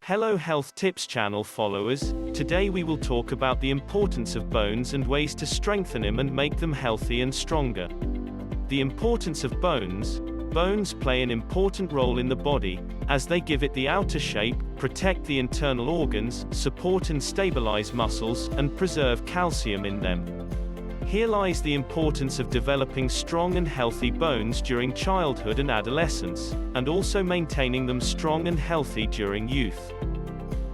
Hello Health Tips channel followers, today we will talk about the importance of bones and ways to strengthen them and make them healthy and stronger. The importance of bones. Bones play an important role in the body, as they give it the outer shape, protect the internal organs, support and stabilize muscles, and preserve calcium in them. Here lies the importance of developing strong and healthy bones during childhood and adolescence, and also maintaining them strong and healthy during youth.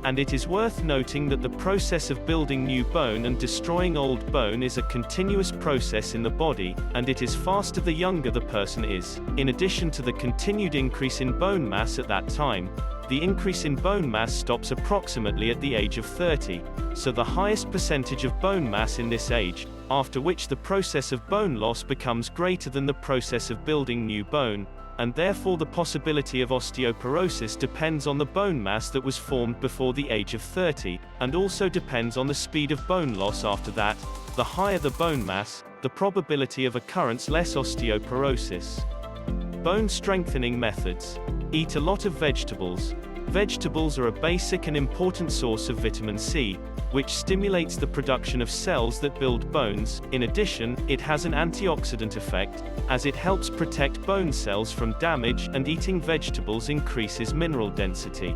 And it is worth noting that the process of building new bone and destroying old bone is a continuous process in the body, and it is faster the younger the person is. In addition to the continued increase in bone mass at that time, the increase in bone mass stops approximately at the age of 30, so the highest percentage of bone mass in this age, after which the process of bone loss becomes greater than the process of building new bone, and therefore the possibility of osteoporosis depends on the bone mass that was formed before the age of 30, and also depends on the speed of bone loss after that. The higher the bone mass, the probability of occurrence less osteoporosis. Bone strengthening methods. Eat a lot of vegetables. Vegetables are a basic and important source of vitamin C, which stimulates the production of cells that build bones. In addition, it has an antioxidant effect, as it helps protect bone cells from damage, and eating vegetables increases mineral density,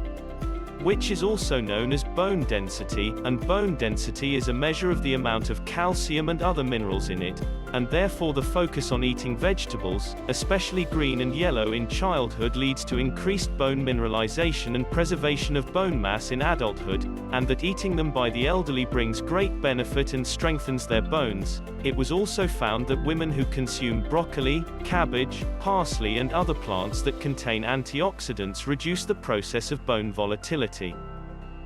which is also known as bone density, and bone density is a measure of the amount of calcium and other minerals in it, and therefore the focus on eating vegetables, especially green and yellow in childhood, leads to increased bone mineralization and preservation of bone mass in adulthood, and that eating them by the elderly brings great benefit and strengthens their bones. It was also found that women who consume broccoli, cabbage, parsley and other plants that contain antioxidants reduce the process of bone volatility.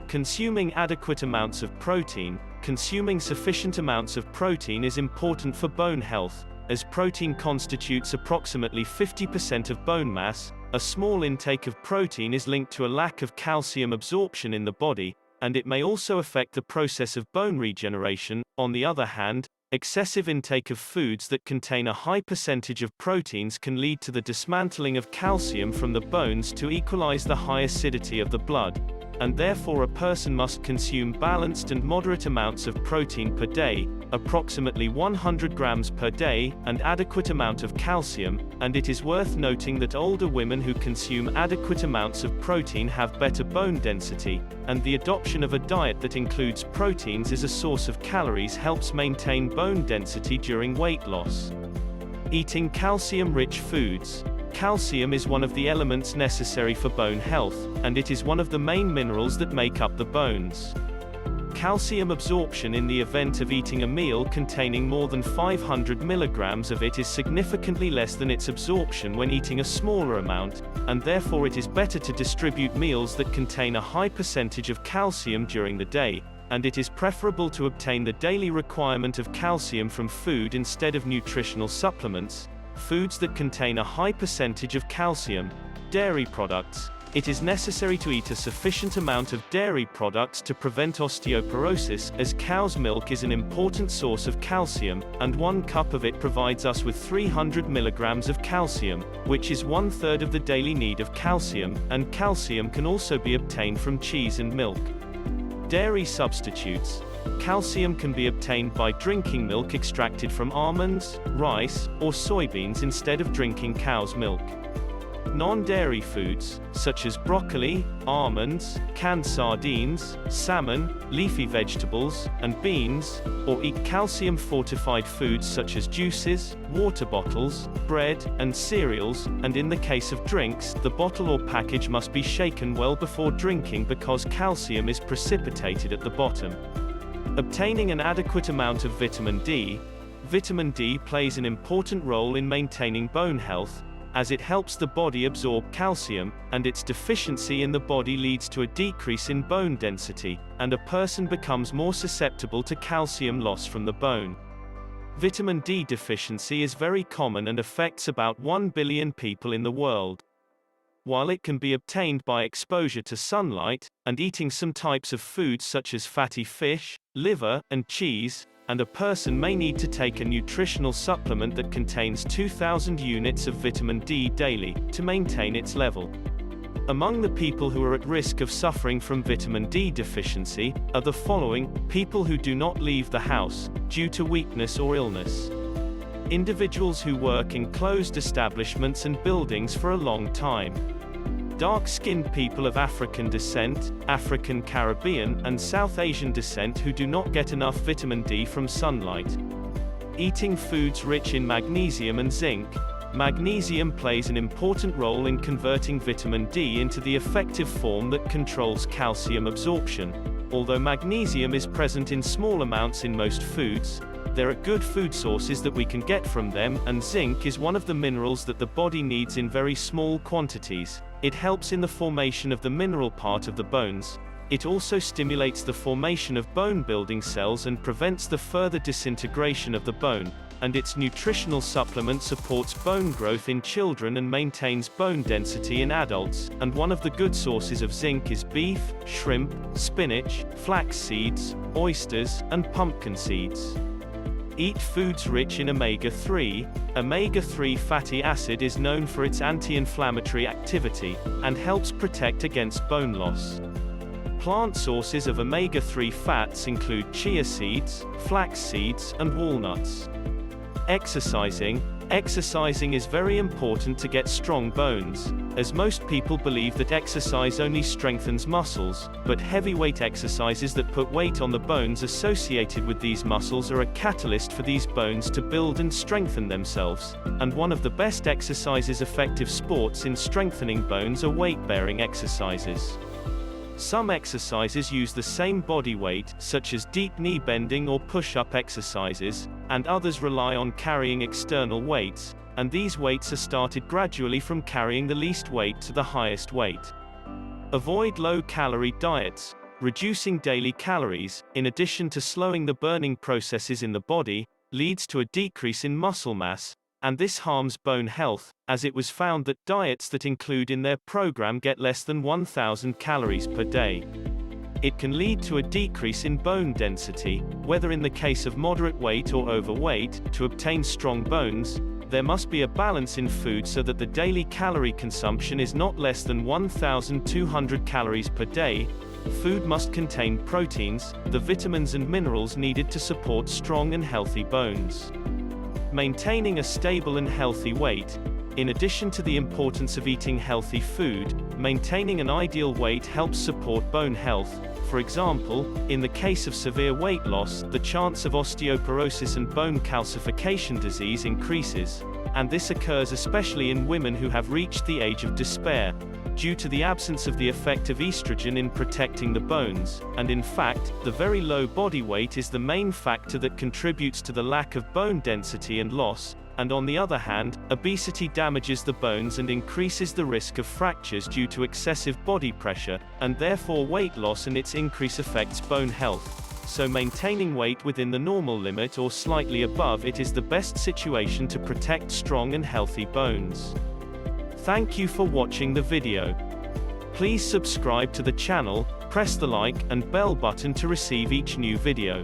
Consuming adequate amounts of protein. Consuming sufficient amounts of protein is important for bone health, as protein constitutes approximately 50% of bone mass. A small intake of protein is linked to a lack of calcium absorption in the body, and it may also affect the process of bone regeneration. On the other hand, excessive intake of foods that contain a high percentage of proteins can lead to the dismantling of calcium from the bones to equalize the high acidity of the blood, and therefore a person must consume balanced and moderate amounts of protein per day, approximately 100 grams per day, and adequate amount of calcium. And it is worth noting that older women who consume adequate amounts of protein have better bone density, and the adoption of a diet that includes proteins as a source of calories helps maintain bone density during weight loss. Eating calcium-rich foods. Calcium is one of the elements necessary for bone health, and it is one of the main minerals that make up the bones. Calcium absorption in the event of eating a meal containing more than 500 milligrams of it is significantly less than its absorption when eating a smaller amount, and therefore it is better to distribute meals that contain a high percentage of calcium during the day, and it is preferable to obtain the daily requirement of calcium from food instead of nutritional supplements. Foods that contain a high percentage of calcium. Dairy products. It is necessary to eat a sufficient amount of dairy products to prevent osteoporosis, as cow's milk is an important source of calcium, and 1 cup of it provides us with 300 milligrams of calcium, which is 1/3 of the daily need of calcium, and calcium can also be obtained from cheese and milk. Dairy substitutes. Calcium can be obtained by drinking milk extracted from almonds, rice, or soybeans instead of drinking cow's milk. Non-dairy foods, such as broccoli, almonds, canned sardines, salmon, leafy vegetables, and beans, or eat calcium-fortified foods such as juices, water bottles, bread, and cereals, and in the case of drinks, the bottle or package must be shaken well before drinking because calcium is precipitated at the bottom. Obtaining an adequate amount of vitamin D. Vitamin D plays an important role in maintaining bone health, as it helps the body absorb calcium, and its deficiency in the body leads to a decrease in bone density, and a person becomes more susceptible to calcium loss from the bone. Vitamin D deficiency is very common and affects about 1 billion people in the world. While it can be obtained by exposure to sunlight, and eating some types of foods such as fatty fish, liver, and cheese, and a person may need to take a nutritional supplement that contains 2,000 units of vitamin D daily, to maintain its level. Among the people who are at risk of suffering from vitamin D deficiency are the following: people who do not leave the house due to weakness or illness, individuals who work in closed establishments and buildings for a long time, dark-skinned people of African descent, African Caribbean, and South Asian descent who do not get enough vitamin D from sunlight. Eating foods rich in magnesium and zinc. Magnesium plays an important role in converting vitamin D into the effective form that controls calcium absorption. Although magnesium is present in small amounts in most foods, there are good food sources that we can get from them, and zinc is one of the minerals that the body needs in very small quantities. It helps in the formation of the mineral part of the bones. It also stimulates the formation of bone-building cells and prevents the further disintegration of the bone, and its nutritional supplement supports bone growth in children and maintains bone density in adults. And one of the good sources of zinc is beef, shrimp, spinach, flax seeds, oysters, and pumpkin seeds. Eat foods rich in omega-3. Omega-3 fatty acid is known for its anti-inflammatory activity, and helps protect against bone loss. Plant sources of omega-3 fats include chia seeds, flax seeds, and walnuts. Exercising. Exercising is very important to get strong bones, as most people believe that exercise only strengthens muscles, but heavyweight exercises that put weight on the bones associated with these muscles are a catalyst for these bones to build and strengthen themselves, and one of the best exercises. Effective sports in strengthening bones are weight-bearing exercises. Some exercises use the same body weight, such as deep knee bending or push-up exercises, and others rely on carrying external weights, and these weights are started gradually from carrying the least weight to the highest weight. Avoid low-calorie diets. Reducing daily calories, in addition to slowing the burning processes in the body, leads to a decrease in muscle mass, and this harms bone health, as it was found that diets that include in their program get less than 1,000 calories per day. It can lead to a decrease in bone density, whether in the case of moderate weight or overweight. To obtain strong bones, there must be a balance in food so that the daily calorie consumption is not less than 1,200 calories per day. Food must contain proteins, the vitamins and minerals needed to support strong and healthy bones. Maintaining a stable and healthy weight. In addition to the importance of eating healthy food, maintaining an ideal weight helps support bone health. For example, in the case of severe weight loss, the chance of osteoporosis and bone calcification disease increases, and this occurs especially in women who have reached the age of despair, due to the absence of the effect of estrogen in protecting the bones, and in fact, the very low body weight is the main factor that contributes to the lack of bone density and loss. And on the other hand, obesity damages the bones and increases the risk of fractures due to excessive body pressure, and therefore weight loss and its increase affects bone health. So maintaining weight within the normal limit or slightly above it is the best situation to protect strong and healthy bones. Thank you for watching the video. Please subscribe to the channel, press the like and bell button to receive each new video.